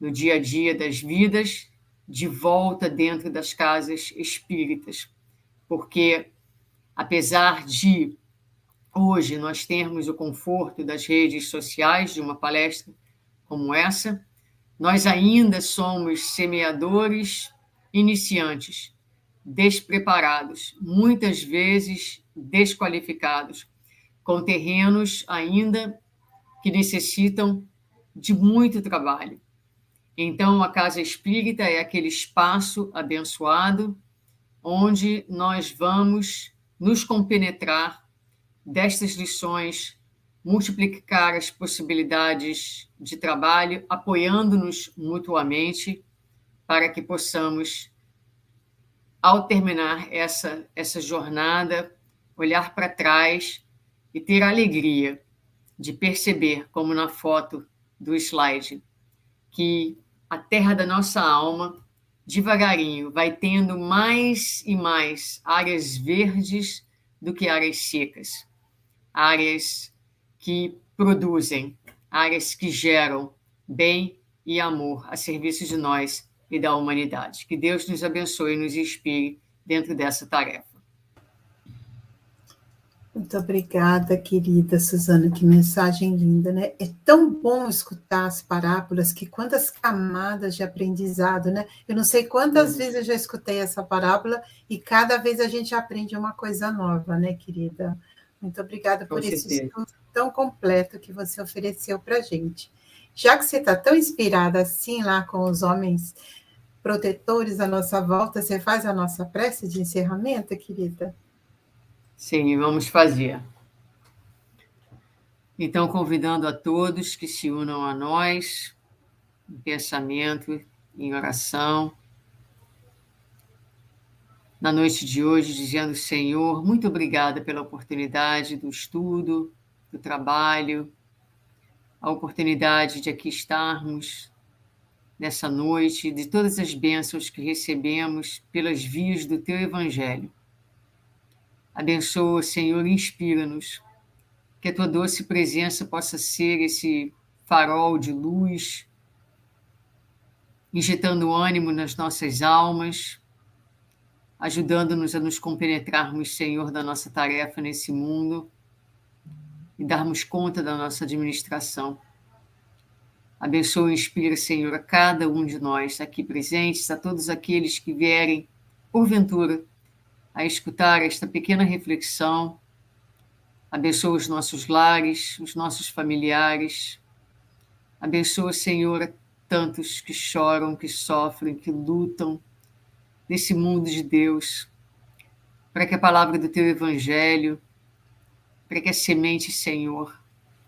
no dia a dia das vidas, de volta dentro das casas espíritas, porque apesar de hoje nós termos o conforto das redes sociais, de uma palestra como essa, nós ainda somos semeadores iniciantes, despreparados, muitas vezes desqualificados, com terrenos ainda que necessitam de muito trabalho. Então, a casa espírita é aquele espaço abençoado onde nós vamos nos compenetrar destas lições, multiplicar as possibilidades de trabalho, apoiando-nos mutuamente para que possamos, ao terminar essa jornada, olhar para trás e ter a alegria de perceber, como na foto do slide, que a terra da nossa alma, devagarinho, vai tendo mais e mais áreas verdes do que áreas secas, áreas que produzem, áreas que geram bem e amor a serviço de nós e da humanidade. Que Deus nos abençoe e nos inspire dentro dessa tarefa. Muito obrigada, querida Suzana, que mensagem linda, né? É tão bom escutar as parábolas, que quantas camadas de aprendizado, né? Eu não sei quantas vezes eu já escutei essa parábola e cada vez a gente aprende uma coisa nova, né, querida? Muito obrigada por esse estudo tão completo que você ofereceu para a gente. Já que você está tão inspirada assim lá com os homens protetores à nossa volta, você faz a nossa prece de encerramento, querida? Sim, vamos fazer. Então, convidando a todos que se unam a nós, em pensamento, em oração, na noite de hoje, dizendo: Senhor, muito obrigada pela oportunidade do estudo, do trabalho, a oportunidade de aqui estarmos nessa noite, de todas as bênçãos que recebemos pelas vias do Teu Evangelho. Abençoa, Senhor, e inspira-nos, que a Tua doce presença possa ser esse farol de luz, injetando ânimo nas nossas almas, ajudando-nos a nos compenetrarmos, Senhor, da nossa tarefa nesse mundo e darmos conta da nossa administração. Abençoa e inspira, Senhor, a cada um de nós aqui presentes, a todos aqueles que vierem, porventura, a escutar esta pequena reflexão. Abençoa os nossos lares, os nossos familiares. Abençoa, Senhor, a tantos que choram, que sofrem, que lutam nesse mundo de Deus, para que a palavra do Teu Evangelho, para que a semente, Senhor,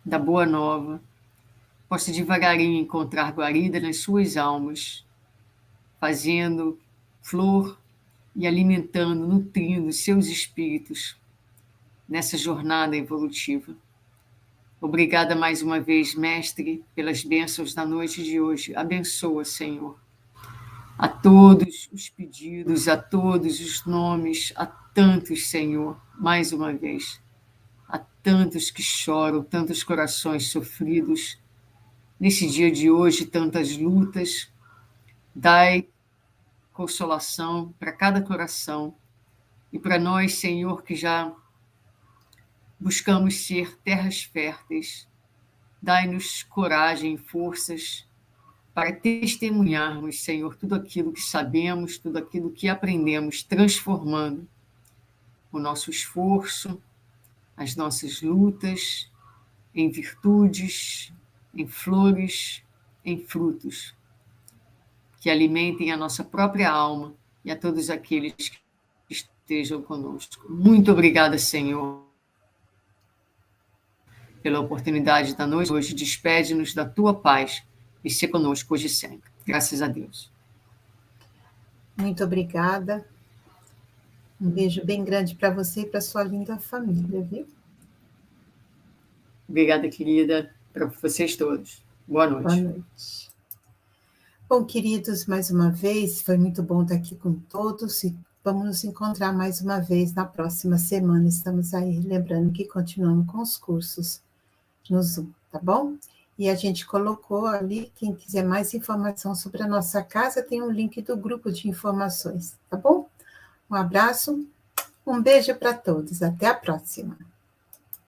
da Boa Nova, possa devagarinho encontrar guarida nas suas almas, fazendo flor e alimentando, nutrindo seus espíritos nessa jornada evolutiva. Obrigada mais uma vez, Mestre, pelas bênçãos da noite de hoje. Abençoa, Senhor, a todos os pedidos, a todos os nomes, a tantos, Senhor, mais uma vez, a tantos que choram, tantos corações sofridos, nesse dia de hoje, tantas lutas. Dai consolação para cada coração e para nós, Senhor, que já buscamos ser terras férteis. Dai-nos coragem e forças para testemunharmos, Senhor, tudo aquilo que sabemos, tudo aquilo que aprendemos, transformando o nosso esforço, as nossas lutas em virtudes, em flores, em frutos, que alimentem a nossa própria alma e a todos aqueles que estejam conosco. Muito obrigada, Senhor, pela oportunidade da noite hoje. Despede-nos da tua paz e ser conosco hoje e sempre. Graças a Deus. Muito obrigada. Um beijo bem grande para você e para sua linda família, viu? Obrigada, querida, para vocês todos. Boa noite. Boa noite. Bom, queridos, mais uma vez, foi muito bom estar aqui com todos e vamos nos encontrar mais uma vez na próxima semana. Estamos aí, lembrando que continuamos com os cursos no Zoom, tá bom? E a gente colocou ali, quem quiser mais informação sobre a nossa casa, tem um link do grupo de informações, tá bom? Um abraço, um beijo para todos, até a próxima.